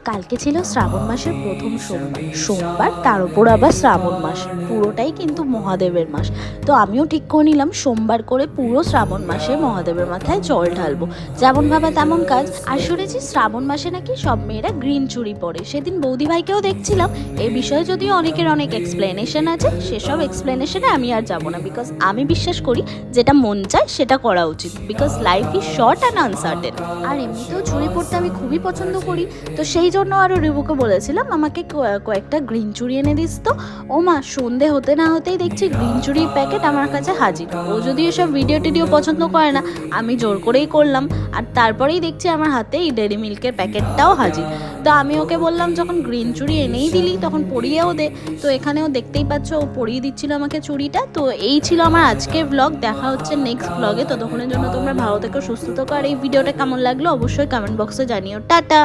কালকে ছিল শ্রাবণ মাসের প্রথম সোমবার তার উপর আবার শ্রাবণ মাস, পুরোটাই কিন্তু মহাদেবের মাস। তো আমিও ঠিক করে নিলাম সোমবার করে পুরো শ্রাবণ মাসে মহাদেবের মাথায় জল ঢালবো। যেমন ভাবা তেমন কাজ। আর শুনেছি শ্রাবণ মাসে নাকি সব মেয়েরা গ্রিন চুড়ি পরে। সেদিন বৌদি ভাইকেও দেখছিলাম। এই বিষয়ে যদিও অনেকের অনেক এক্সপ্লেনেশন আছে, সেসব এক্সপ্লেনেশনে আমি আর যাবো না, বিকজ আমি বিশ্বাস করি যেটা মন চায় সেটা করা উচিত, because life is short and uncertain. আর এমনিতেও চুড়ি পরতে আমি খুবই পছন্দ করি। তো সেই জন্য আরও রিবুকে বলেছিলাম আমাকে কয়েকটা গ্রিন চুড়ি এনে দিস। তো ও মা, সন্ধে হতে না হতেই দেখছি গ্রিন চুড়ির প্যাকেট আমার কাছে হাজির। ও যদি এসব ভিডিও টিডিও পছন্দ করে না, আমি জোর করেই করলাম। আর তারপরেই দেখছি আমার হাতে এই ডেরি মিল্কের প্যাকেটটাও হাজির। তো আমি ওকে বললাম, যখন গ্রিন চুড়ি এনেই দিলি তখন পরিয়েও দে। তো এখানেও দেখতেই পাচ্ছ ও পরিয়ে দিচ্ছিল আমাকে চুড়িটা। তো এই ছিল আমার আজকের ব্লগ। দেখা হচ্ছে নেক্সট ব্লগে। ততক্ষণের জন্য তোমরা ভালো থেকো, সুস্থ থেকো। আর এই ভিডিওটা কেমন লাগলো অবশ্যই কমেন্ট বক্সে জানিও। টাটা।